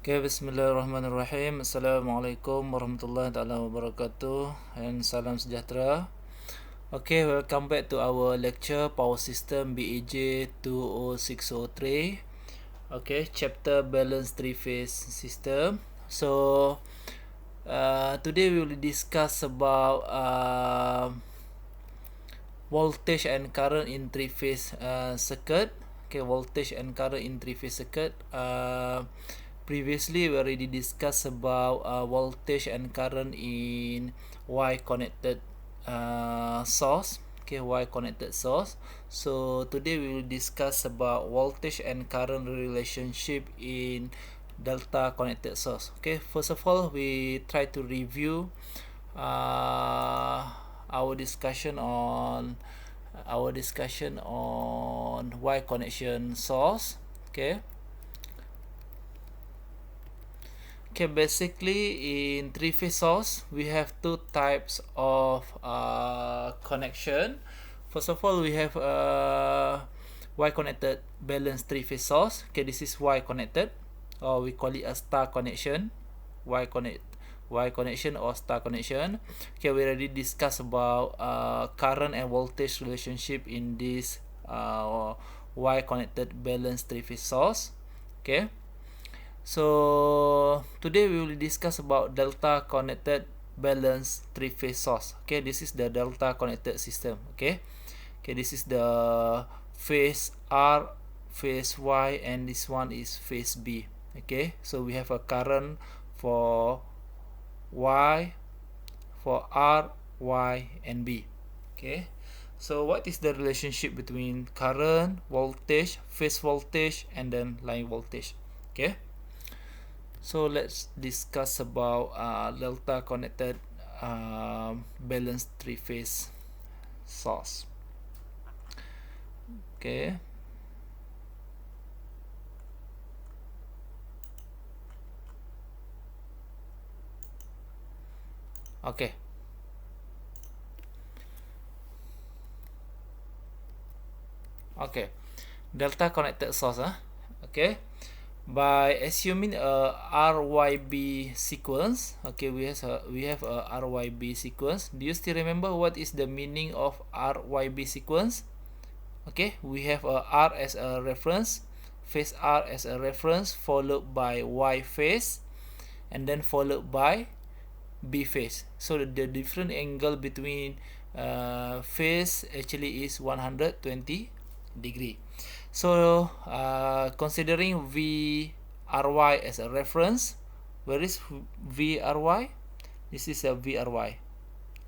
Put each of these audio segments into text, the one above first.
Okay, bismillahirrahmanirrahim. Assalamualaikum warahmatullahi taala wabarakatuh and salam sejahtera. Okay, welcome back to our lecture Power System BEJ 20603. Okay, chapter Balance Three Phase System. So, today we will discuss about voltage and current in three-phase circuit. Okay, voltage and current in three-phase circuit. Previously, we already discussed about voltage and current in Y connected source. Okay, Y connected source. So today we will discuss about voltage and current relationship in delta connected source. Okay, first of all, we try to review our discussion on Y connection source. Okay. Okay, basically in three-phase source we have two types of connection. First of all, we have Y connected balanced three-phase source. Okay, this is Y connected, or we call it a star connection. Y connection or star connection. Okay, we already discussed about current and voltage relationship in this Y connected balanced three-phase source. Okay. So today we will discuss about delta connected balanced three-phase source. Okay, this is the delta connected system. Okay, this is the phase R, phase Y, and this one is phase B. Okay, so we have a current for Y, for R, Y, and B. Okay, so what is the relationship between current, voltage, phase voltage, and then line voltage? Okay. So let's discuss about delta connected balanced three-phase source. Okay. Okay. Okay. Delta connected source. Okay. By assuming a RYB sequence, okay, we have a RYB sequence. Do you still remember what is the meaning of RYB sequence? Okay, we have a R as a reference, phase R as a reference, followed by Y phase, and then followed by B phase. So the different angle between phase actually is 120 degree. So considering VRY as a reference, where is VRY? This is a VRY.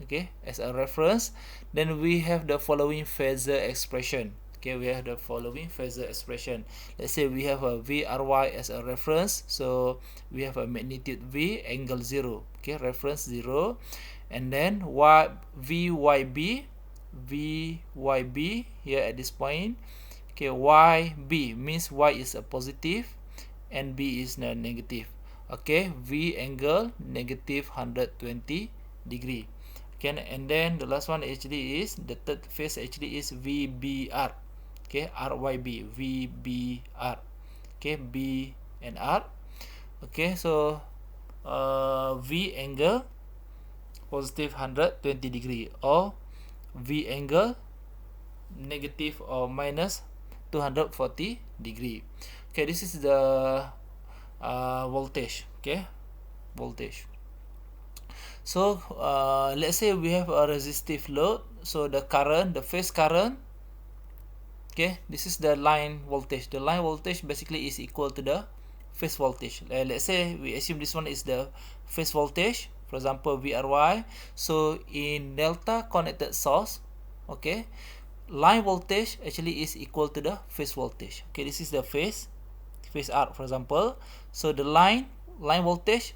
Okay, as a reference. Then we have the following phasor expression. Okay, we have the following phasor expression. Let's say we have a VRY as a reference. So we have a magnitude V, angle 0. Okay, reference 0. And then VYB here at this point. Okay, YB means Y is a positive and B is a negative. Okay, V angle negative 120 degree. Okay, and then the last one actually is, the third phase actually is VBR. Okay, RYB, VBR. Okay, B and R. Okay, so V angle positive 120 degree, or V angle negative or minus 240 degree. Okay, this is the voltage. Okay, voltage. So let's say we have a resistive load. So the current, the phase current, okay, this is the line voltage. The line voltage basically is equal to the phase voltage. Let's say we assume this one is the phase voltage, for example VRY. So in delta connected source, okay, line voltage actually is equal to the phase voltage. Okay, this is the phase R, for example. So the line voltage,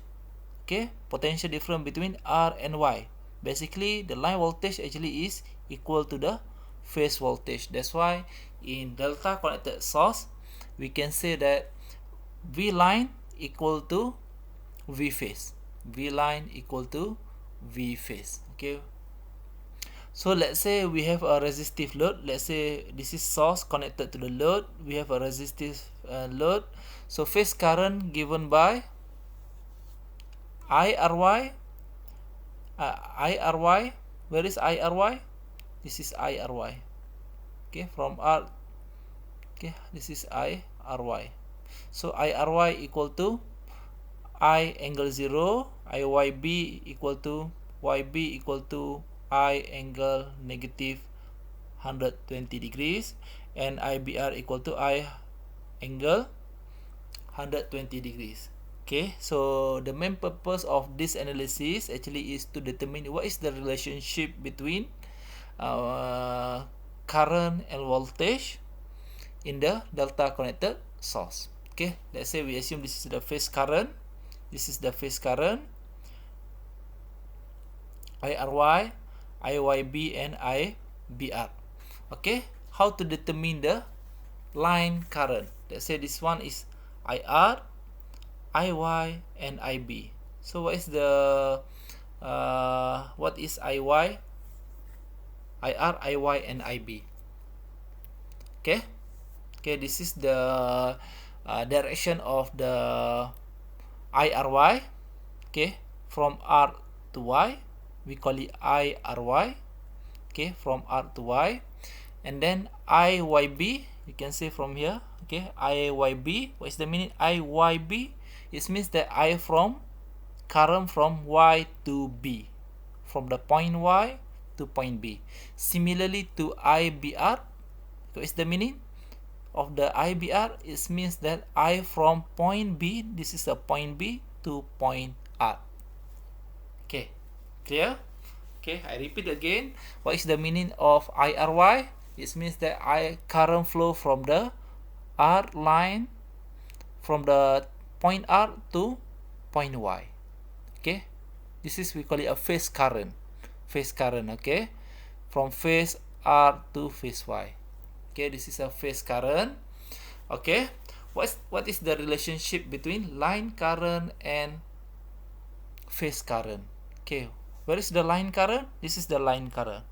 okay, potential difference between R and Y. Basically, the line voltage actually is equal to the phase voltage. That's why in delta connected source, we can say that V line equal to V phase. V line equal to V phase. Okay. So let's say we have a resistive load. Let's say this is source connected to the load. We have a resistive load. So phase current given by IRY. IRY. Where is IRY? This is IRY. Okay, from R. Okay, this is IRY. So IRY equal to I angle 0, IYB equal to YB equal to I angle negative 120 degrees, and IBR equal to I angle 120 degrees. Okay, so the main purpose of this analysis actually is to determine what is the relationship between current and voltage in the delta connected source. Okay, let's say we assume this is the phase current. This is the phase current, IRY, IYB, and IBR. Okay, how to determine the line current? Let's say this one is IR, IY, and IB. So what is the what is IY, IR, IY, and IB? Okay, okay, this is the direction of the IRY. Okay, from R to Y, we call it IRY. Okay, from R to Y, and then IYB, you can see from here. Okay, IYB, what is the meaning? IYB, it means that I from current from Y to B, from the point Y to point B. Similarly to IBR, what is the meaning of the IBR? It means that I from point B, this is a point B, to point R. Okay, clear? Okay, I repeat again. What is the meaning of IRY? It means that I current flow from the R line, from the point R to point Y. Okay, this is, we call it a phase current. Phase current, okay, from phase R to phase Y. Okay, this is a phase current. Okay, what is the relationship between line current and phase current? Okay, where is the line current? This is the line current.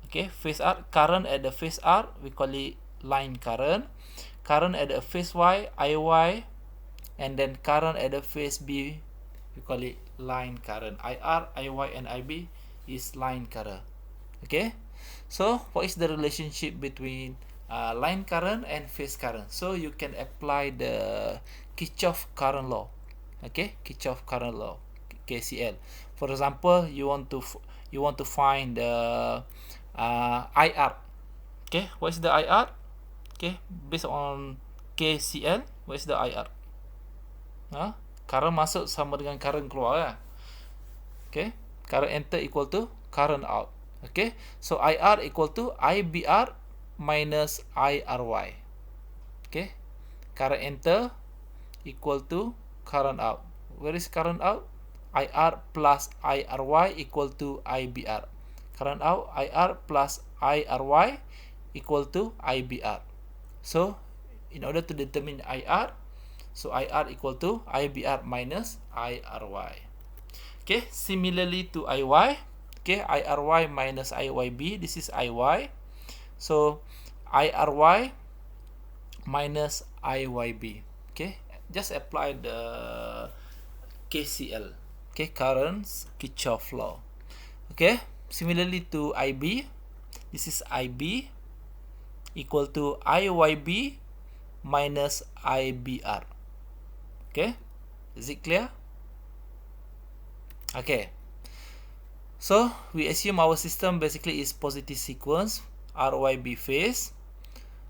Okay, phase R, current at the phase R, we call it line current. Current at the phase Y, IY, and then current at the phase B, we call it line current. IR, IY, and IB is line current. Okay, so what is the relationship between line current and phase current? So you can apply the Kirchhoff current law. Okay, Kirchhoff current law, KCL. For example, you want to find the IR. Okay, what is the IR? Okay, based on KCL, what is the IR? Current masuk sama dengan current keluar ya. Okay, current enter equal to current out. Okay, so IR equal to IBR minus IRY. Okay, current enter equal to current out. Where is current out? IR plus IRY equal to IBR. Current out, IR plus IRY equal to IBR. So in order to determine IR, so IR equal to IBR minus IRY. Okay, similarly to IY, okay, IRY minus IYB, this is IY. So IRY minus IYB. Okay, just apply the KCL. Okay, currents Kirchhoff law. Okay, similarly to IB, this is IB equal to IYB minus IBR. Okay, is it clear? Okay, so we assume our system basically is positive sequence, RYB phase.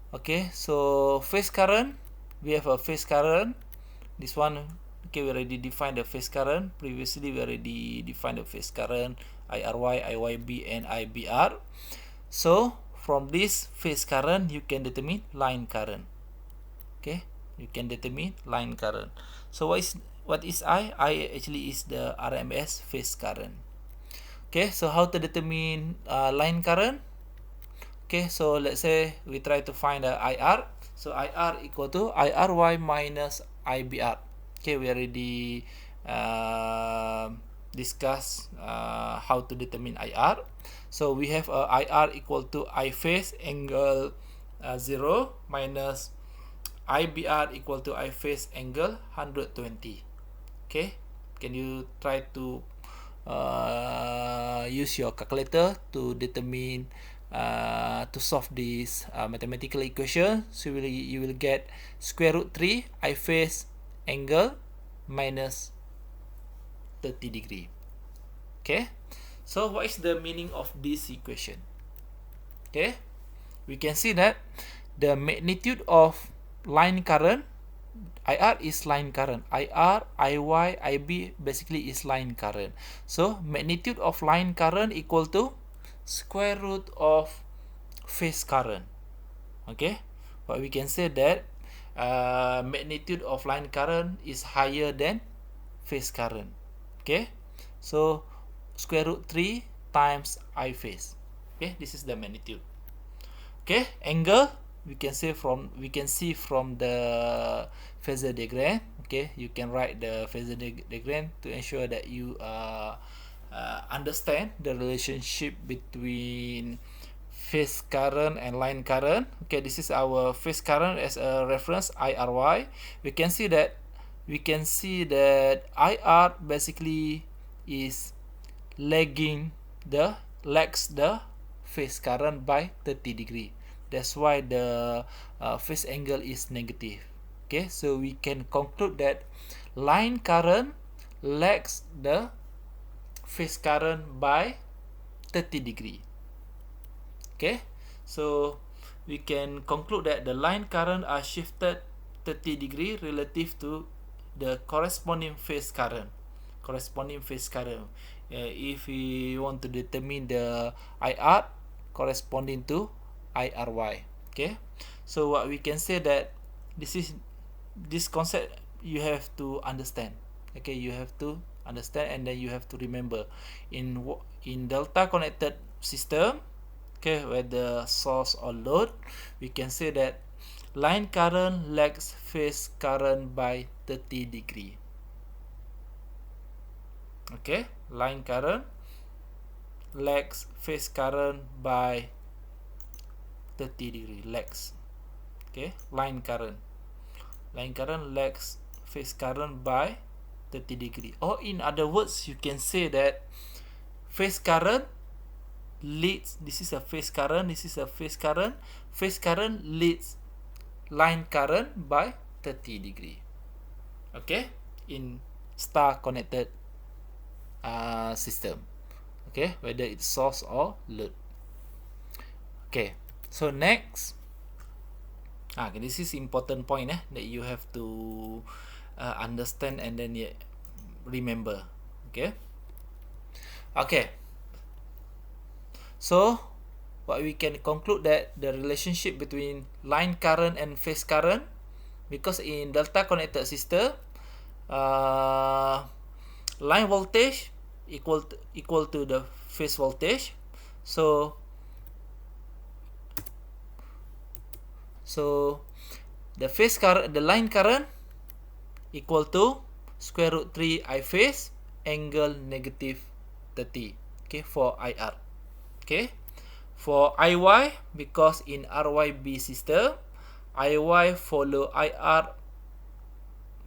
Okay, so phase current, we have a phase current. This one, okay, we already defined the phase current. Previously, we already defined the phase current, IRY, IYB, and IBR. So from this phase current, you can determine line current. Okay, you can determine line current. So what is I? I actually is the RMS phase current. Okay, so how to determine line current? Okay, so let's say we try to find the IR. So IR equal to IRY minus IBR. Okay, we already discuss how to determine IR. So we have IR equal to I phase angle 0 minus IBR equal to I phase angle 120. Okay, can you try to use your calculator to determine to solve this mathematical equation? So you will get square root 3 I phase angle minus 30 degree. Okay, so what is the meaning of this equation? Okay, we can see that the magnitude of line current, IR is line current, IR, IY, IB basically is line current. So magnitude of line current equal to square root of phase current. Okay, but we can say that magnitude of line current is higher than phase current. Okay, so square root 3 times I phase. Okay, this is the magnitude. Okay, angle we can see from the phasor diagram. Okay, you can write the phasor diagram to ensure that you understand the relationship between phase current and line current. Okay, this is our phase current as a reference, IRY. We can see that IR basically is lags the phase current by 30 degree. That's why the phase angle is negative. Okay, so we can conclude that line current lags the phase current by 30 degree. Okay, so we can conclude that the line current are shifted 30 degree relative to the corresponding phase current. If we want to determine the IR corresponding to IRY. Okay, so what we can say that this concept you have to understand. Okay, you have to understand, and then you have to remember in delta connected system, okay, where the source or load, we can say that line current lags phase current by 30 degree. Okay, line current lags phase current by 30 degree. Lags. Okay, line current lags phase current by 30 degree. Or in other words, you can say that phase current leads, this is a phase current, phase current leads line current by 30 degree. Okay, in star connected system. Okay, whether it's source or load. Okay, so next, this is important point that you have to understand and then remember. Okay, so what we can conclude that the relationship between line current and phase current, because in delta connected system, line voltage equal to the phase voltage. So the line current equal to square root 3 I phase angle negative 30. Okay, for IR. Okay, for IY, because in RYB system, IY follow IR,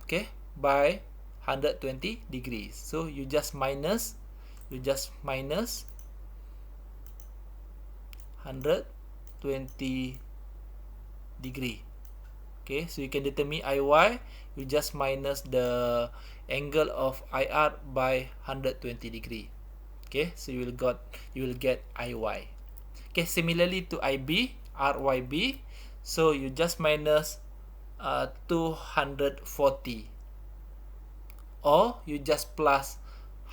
okay, by 120 degrees. So you just minus 120 degree. Okay, so you can determine IY, you just minus the angle of IR by 120 degree. Okay, so you will get IY. Okay, similarly to IB, RYB, so you just minus 240, or you just plus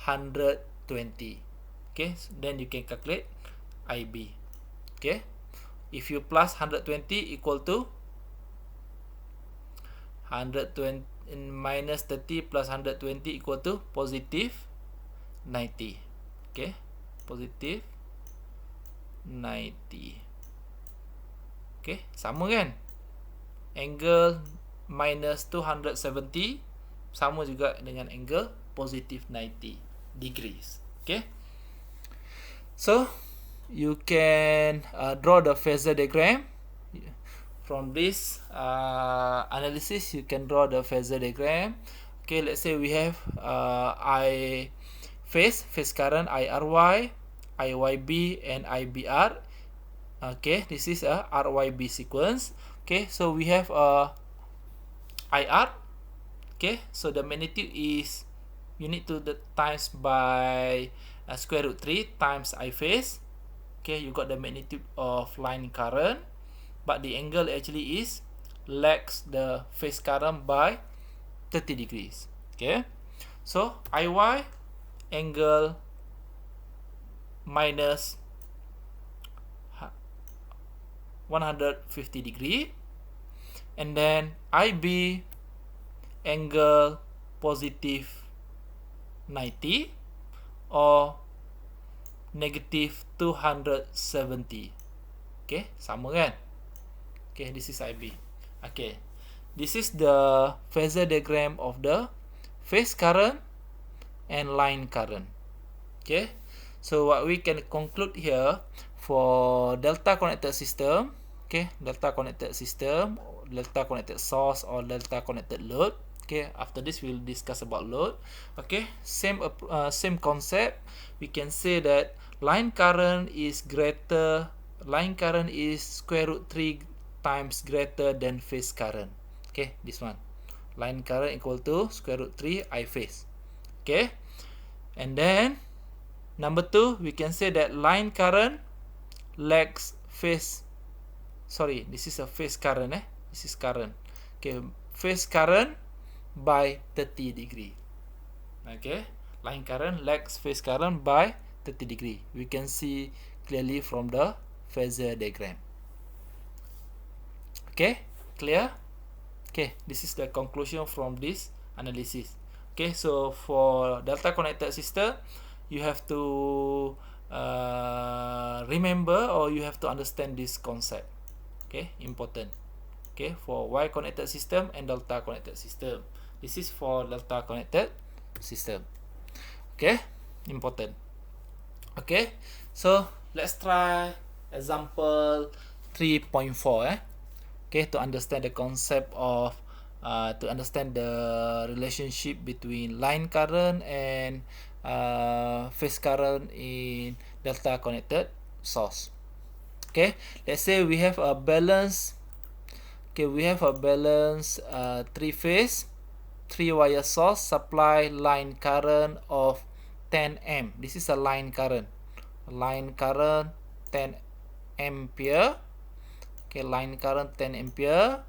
120. Okay, so then you can calculate IB. Okay, if you plus 120 equal to 120 minus 30 plus 120 equal to positive 90. Okay, positive 90. Okay, sama kan? Angle minus 270 sama juga dengan angle positive 90. degrees. Okay, so you can draw the phasor diagram. From this analysis, you can draw the phasor diagram. Okay, let's say we have I phase current IRY, IYB, and IBR. Okay, this is a RYB sequence. Okay, so we have IR. Okay, so the magnitude is, you need to the times by square root 3 times I phase. Okay, you got the magnitude of line current, but the angle actually is lags the phase current by 30 degrees. Okay, so IY angle minus 150 degree, and then IB angle positive 90 or negative 270. Okay, sama kan? Okay, this is IB. Okay, this is the phasor diagram of the phase current and line current. Okay, so what we can conclude here for delta connected system, okay, delta connected system, delta connected source, or delta connected load. Okay, after this we'll discuss about load. Okay, same concept. We can say that line current is square root 3 times greater than phase current. Okay, this one, line current equal to square root 3 I phase. Okay, and then number 2, we can say that line current lags phase, sorry, this is a phase current, this is current. Okay, phase current by 30 degree. Okay, line current lags phase current by 30 degree. We can see clearly from the phasor diagram. Okay, clear? Okay, this is the conclusion from this analysis. Okay, so for delta connected system, you have to remember, or you have to understand this concept. Okay, important. Okay, for Y connected system and delta connected system. This is for delta connected system. Okay, important. Okay, so let's try example 3.4. Okay, to understand the concept of to understand the relationship between line current and phase current in delta connected source. Okay, let's say we have a balance. Okay, we have a balance 3-phase 3-wire source supply line current of 10 amp. This is a line current 10 ampere. Okay, line current 10 ampere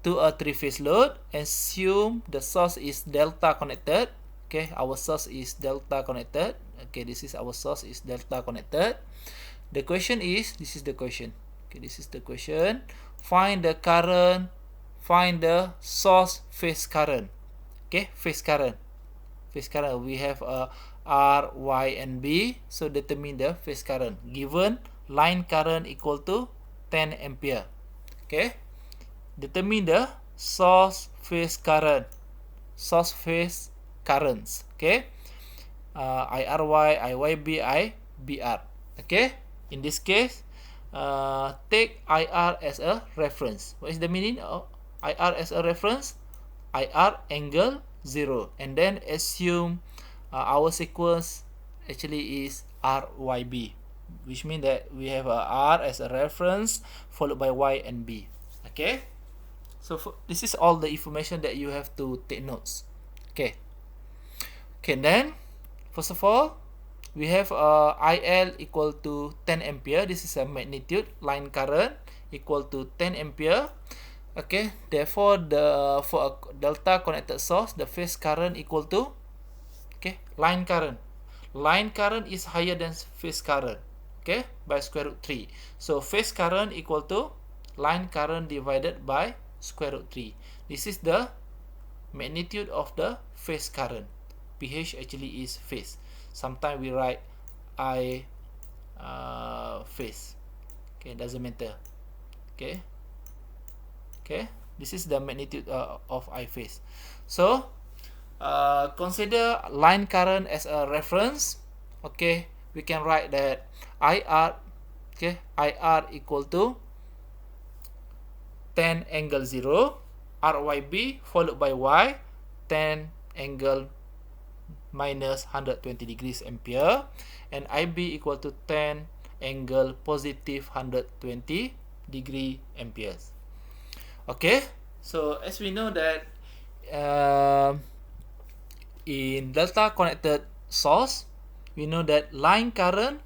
to a 3-phase load. Assume the source is delta connected. Okay, our source is delta connected. Okay, this is our source is delta connected. The question is, this is the question. Okay, this is the question. Find the current, find the source phase current. Okay, phase current. We have a R, Y, and B. So determine the phase current. Given line current equal to 10 ampere. Okay, determine the source phase current. Source phase currents. Okay, IRY, IYB, IBR. Okay, in this case, take IR as a reference. What is the meaning of IR as a reference? IR angle 0, and then assume our sequence actually is RYB, which means that we have a R as a reference followed by Y and B. Okay, so this is all the information that you have to take notes. Okay, then first of all, we have IL equal to 10 ampere. This is a magnitude line current equal to 10 ampere. Okay, therefore for a delta connected source, the phase current equal to, okay, line current. Line current is higher than phase current. Okay, by square root 3. So phase current equal to line current divided by square root 3. This is the magnitude of the phase current. PH actually is phase. Sometimes we write I phase. Okay, doesn't matter. Okay, this is the magnitude of I phase. So consider line current as a reference. Okay, we can write that IR, okay, IR equal to 10 angle 0, RYB followed by Y, 10 angle minus 120 degrees ampere, and IB equal to 10 angle positive 120 degree amperes. Okay, so as we know that in delta connected source, we know that line currents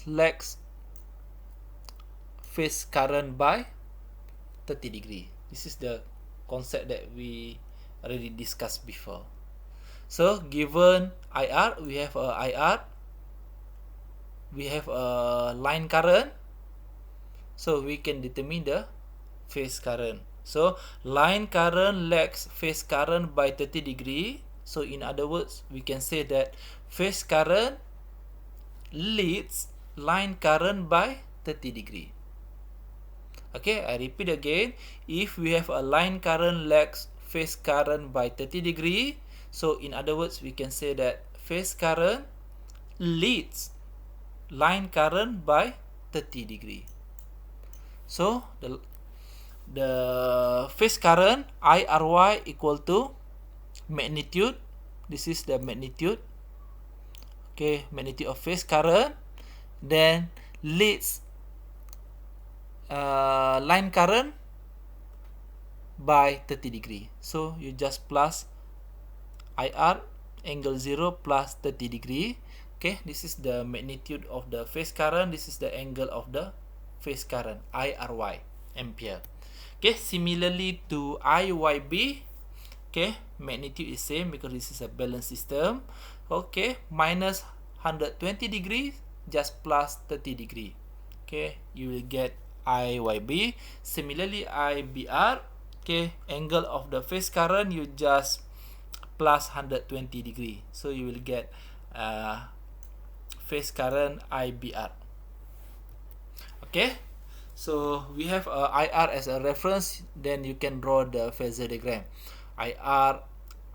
lags phase current by 30 degree. This is the concept that we already discussed before. So given IR, we have a IR, we have a line current, so we can determine the phase current. So line current lags phase current by 30 degree. So in other words, we can say that phase current leads line current by 30 degree. Okay, I repeat again. If we have a line current lags phase current by 30 degree, so in other words, we can say that phase current leads line current by 30 degree. So the phase current IRY equal to magnitude. This is the magnitude. Okay, magnitude of phase current. Then leads line current by 30 degree. So you just plus IR angle 0 plus 30 degree. Okay, this is the magnitude of the phase current. This is the angle of the phase current, IRY, ampere. Okay, similarly to IYB, okay, magnitude is same because this is a balanced system. Okay, minus 120 degrees, just plus 30 degree. Okay, you will get IYB. Similarly, IBR, okay, angle of the phase current, you just plus 120 degree. So you will get phase current IBR. Okay, so we have IR as a reference, then you can draw the phasor diagram. IR,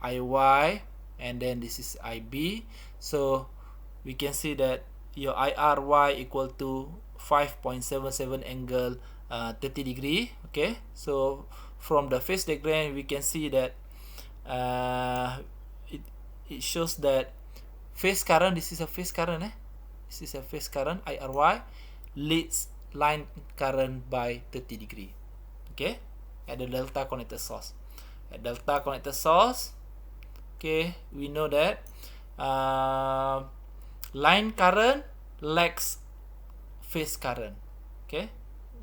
IY, and then this is IB. So we can see that your IRY equal to 5.77 angle 30 degree. Okay, so from the phase diagram we can see that it shows that phase current, this is a phase current, this is a phase current, IRY leads line current by 30 degree. Okay, at the delta connected source. At delta connected source, okay, we know that line current lags phase current. Okay,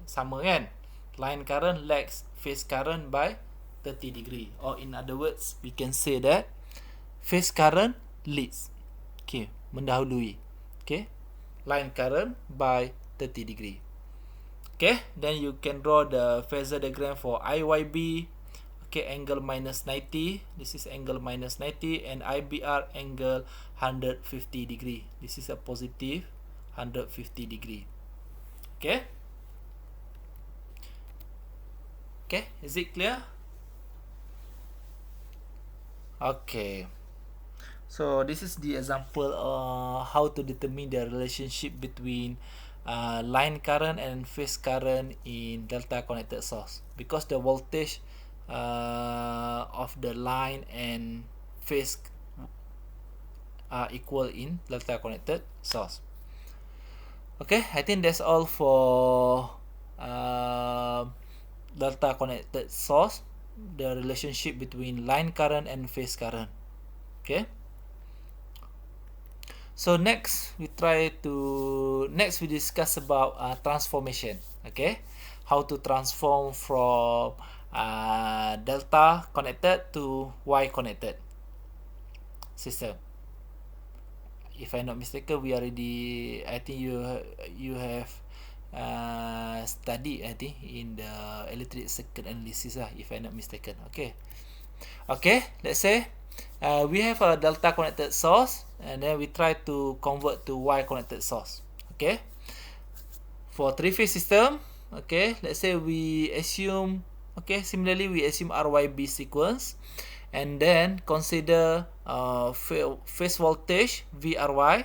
sama kan? Line current lags phase current by 30 degree, or in other words, we can say that phase current leads, okay, mendahului, okay, line current by 30 degree. Okay, then you can draw the phasor diagram for IYB. Okay, angle minus 90. This is angle minus 90, and IBR angle 150 degree. This is a positive 150 degree. Okay. Okay, is it clear? Okay. So this is the example how to determine the relationship between line current and phase current in delta connected source, because the voltage of the line and phase are equal in delta connected source. Okay, I think that's all for delta connected source, the relationship between line current and phase current. Okay, so next we discuss about transformation. Okay, how to transform from delta connected to Y connected system. If I'm not mistaken, we already, I think you have studied, I think, in the electric circuit analysis, if I'm not mistaken. Okay, let's say we have a delta connected source, and then we try to convert to Y connected source. Okay, for three-phase system, okay, let's say we assume, okay, similarly we assume RYB sequence, and then consider phase voltage VRY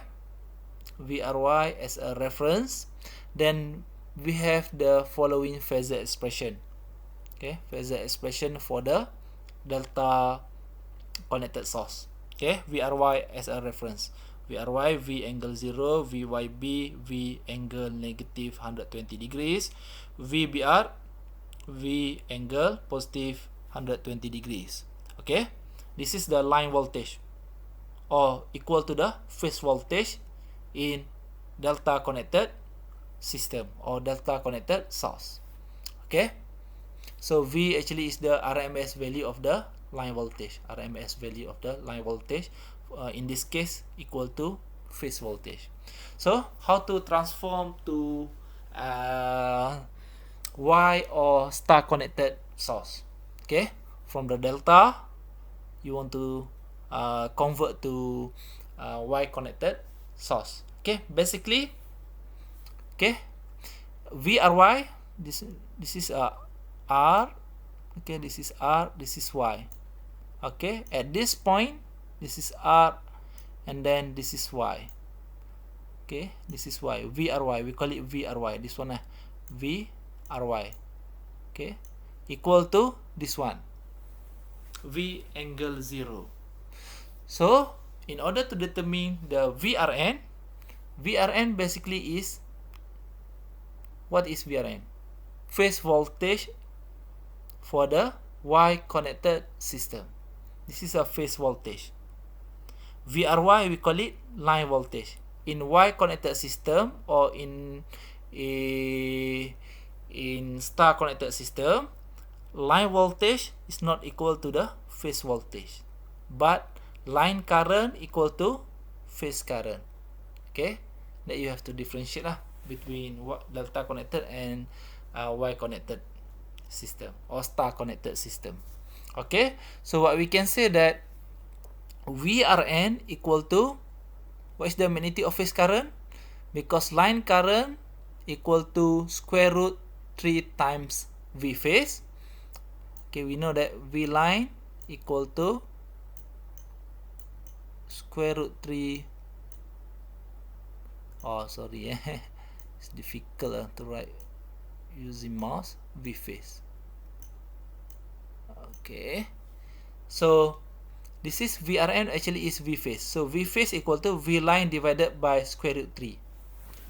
as a reference. Then we have the following phasor expression. Okay, phasor expression for the delta connected source. Okay, VRY as a reference. VRY, V angle 0, VYB, V angle negative 120 degrees, VBR, V angle positive 120 degrees. Okay, this is the line voltage, or equal to the phase voltage in delta connected system or delta connected source. Okay, so V actually is the RMS value of the line voltage. RMS value of the line voltage, in this case, equal to phase voltage. So how to transform to Y or star connected source? Okay, from the delta, you want to convert to Y connected source. Okay, basically, okay, VRY, this is R, okay, this is R, this is Y. Okay, at this point, this is R, and then this is Y. Okay, this is Y. VRY, we call it VRY. This one, VRY. Okay, equal to this one, V angle 0. So, in order to determine the VRN, VRN basically is, what is VRN? Phase voltage for the Y connected system. This is a phase voltage. VRY, we call it line voltage. In Y connected system or in star connected system, line voltage is not equal to the phase voltage, but line current equal to phase current. Okay, that you have to differentiate between delta connected and Y connected system or star connected system. Okay, so what we can say that VRN equal to, what is the magnitude of phase current? Because line current equal to square root 3 times V phase. Okay, we know that V line equal to square root 3. Oh, sorry, it's difficult to write using mouse. V phase. Okay, so this is VRN, actually is V phase. So V phase equal to V line divided by square root 3.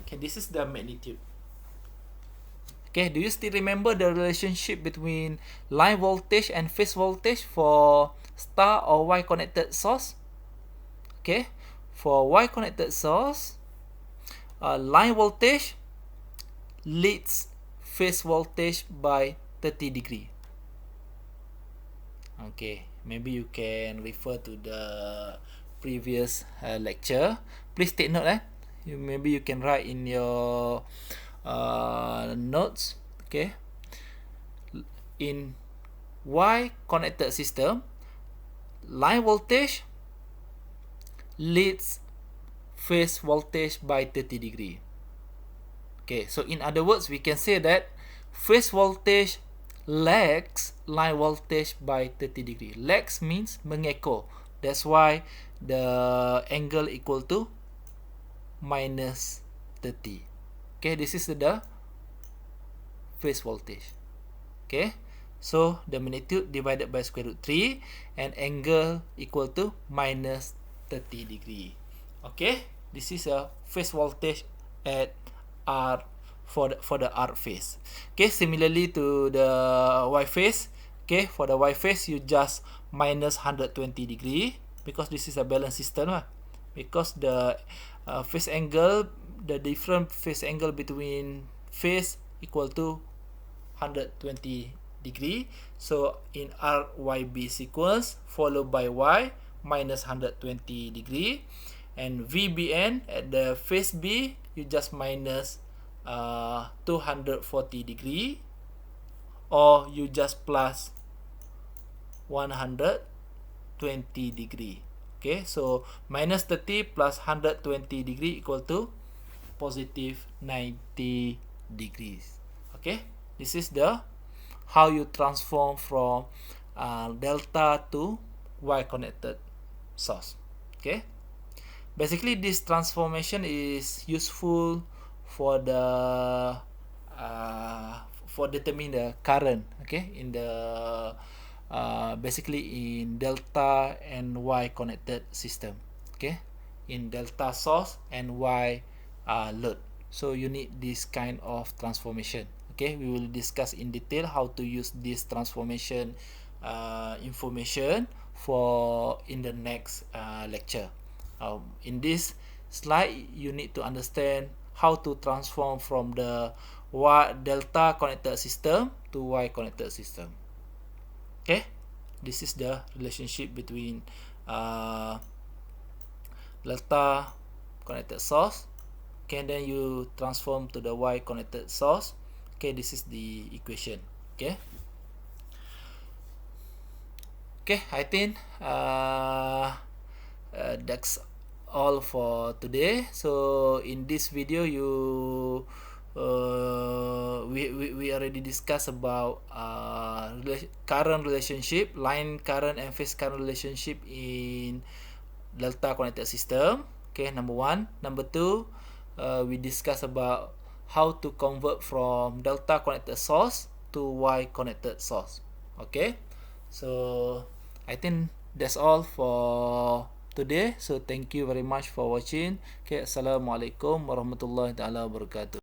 Okay, this is the magnitude. Okay, do you still remember the relationship between line voltage and phase voltage for star or Y connected source? Okay, for Y connected source, line voltage leads phase voltage by 30 degree. Okay, maybe you can refer to the previous lecture. Please take note. Maybe you can write in your notes. Okay, in Y connected system, line voltage leads phase voltage by 30 degree. Okay, so in other words, we can say that phase voltage lags line voltage by 30 degree. Lags means mengekor. That's why the angle equal to minus 30. Okay, this is the phase voltage. Okay, so the magnitude divided by square root 3 and angle equal to minus 30 degree. Okay, this is a phase voltage at R for the R phase. Okay, similarly to the Y phase. Okay, for the Y phase, you just minus 120 degree because this is a balanced system. Because the phase angle, the different phase angle between phase equal to 120 degree. So in RYB sequence, followed by Y minus 120 degree, and VBN at the phase B, you just minus 240 degree, or you just plus 120 degree. Okay, so minus 30 plus 120 degree equal to positive 90 degrees. Okay, this is the how you transform from delta to Y connected source. Okay, basically this transformation is useful for the for determine the current, okay, in the basically in delta and Y connected system, okay, in delta source and Y load. So you need this kind of transformation. Okay, we will discuss in detail how to use this transformation information for in the next lecture. In this slide, you need to understand how to transform from the Y delta connected system to Y connected system. Okay, this is the relationship between delta connected source. Okay, and then you transform to the Y connected source. Okay, this is the equation. Okay. Okay, I think that's all for today. So in this video, we already discussed about current relationship, line current and phase current relationship in delta connected system. Okay, number one. Number two, we discussed about how to convert from delta connected source to Y connected source. Okay, so I think that's all for today. So thank you very much for watching. Okay, assalamualaikum warahmatullahi taala wabarakatuh.